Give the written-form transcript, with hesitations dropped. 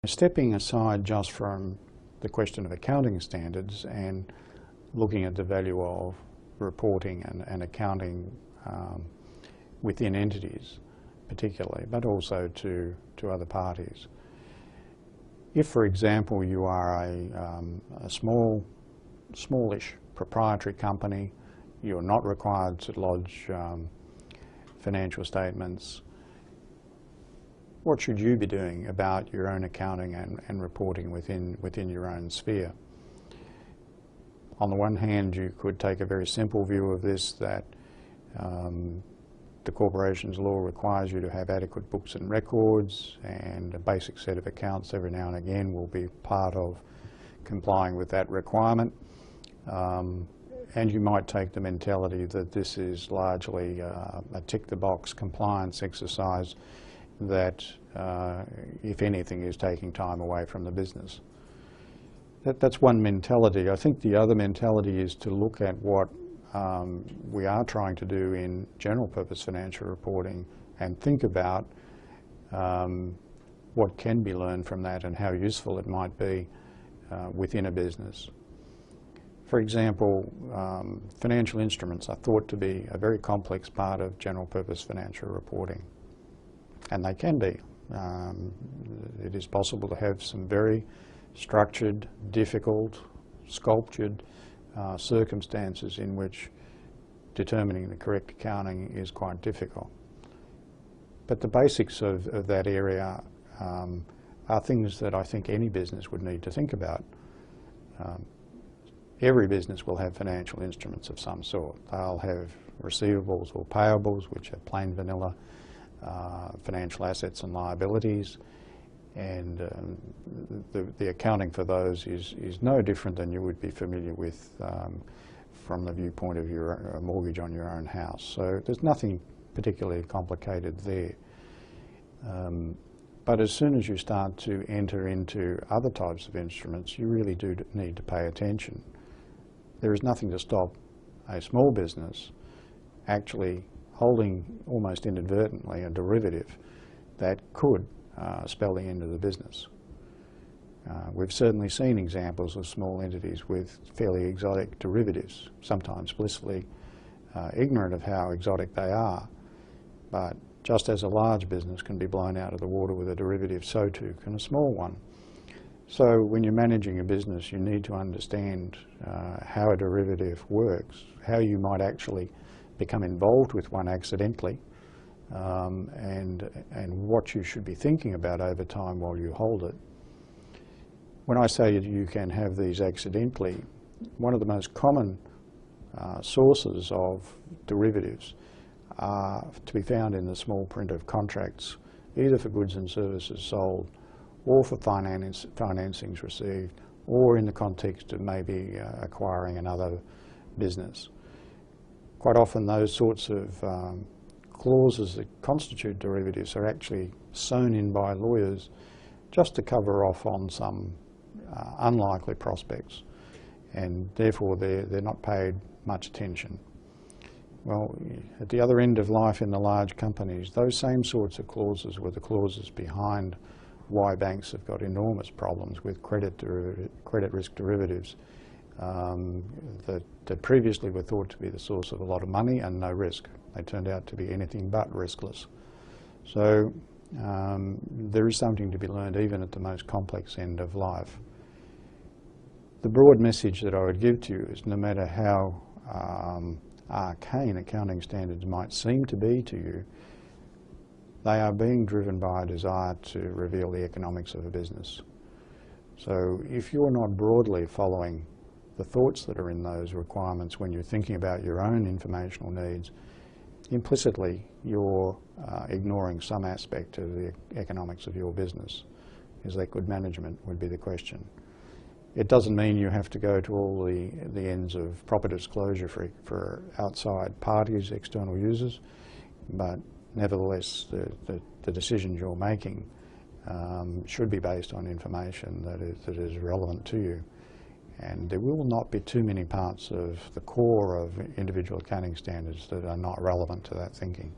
Stepping aside just from the question of accounting standards and looking at the value of reporting and accounting within entities particularly, but also to other parties. If, for example, you are a smallish proprietary company, you're not required to lodge financial statements, what should you be doing about your own accounting and reporting within your own sphere? On the one hand, you could take a very simple view of this, that the corporation's law requires you to have adequate books and records, and a basic set of accounts every now and again will be part of complying with that requirement. And you might take the mentality that this is largely a tick-the-box compliance exercise that, if anything, is taking time away from the business. That's one mentality. I think the other mentality is to look at what we are trying to do in general purpose financial reporting and think about what can be learned from that and how useful it might be within a business. For example, financial instruments are thought to be a very complex part of general purpose financial reporting. And they can be. It is possible to have some very structured, difficult, sculptured circumstances in which determining the correct accounting is quite difficult. But the basics of that area are things that I think any business would need to think about. Every business will have financial instruments of some sort. They'll have receivables or payables, which are plain vanilla financial assets and liabilities, and the accounting for those is no different than you would be familiar with from the viewpoint of your mortgage on your own house. So there's nothing particularly complicated there. But as soon as you start to enter into other types of instruments, you really do need to pay attention. There is nothing to stop a small business actually holding almost inadvertently a derivative that could spell the end of the business. We've certainly seen examples of small entities with fairly exotic derivatives, sometimes blissfully ignorant of how exotic they are. But just as a large business can be blown out of the water with a derivative, so too can a small one. So when you're managing a business, you need to understand how a derivative works, how you might actually become involved with one accidentally, and what you should be thinking about over time while you hold it. When I say you can have these accidentally, one of the most common sources of derivatives are to be found in the small print of contracts, either for goods and services sold, or for financings received, or in the context of maybe acquiring another business. Quite often those sorts of clauses that constitute derivatives are actually sewn in by lawyers just to cover off on some unlikely prospects, and therefore they're not paid much attention. Well, at the other end of life in the large companies, those same sorts of clauses were the clauses behind why banks have got enormous problems with credit risk derivatives that previously were thought to be the source of a lot of money and no risk. They turned out to be anything but riskless. So there is something to be learned even at the most complex end of life. The broad message that I would give to you is no matter how arcane accounting standards might seem to be to you, they are being driven by a desire to reveal the economics of a business. So if you're not broadly following the thoughts that are in those requirements when you're thinking about your own informational needs, implicitly you're ignoring some aspect of the economics of your business. Is that good management, would be the question. It doesn't mean you have to go to all the ends of proper disclosure for outside parties, external users, but nevertheless the decisions you're making should be based on information that is relevant to you. And there will not be too many parts of the core of individual accounting standards that are not relevant to that thinking.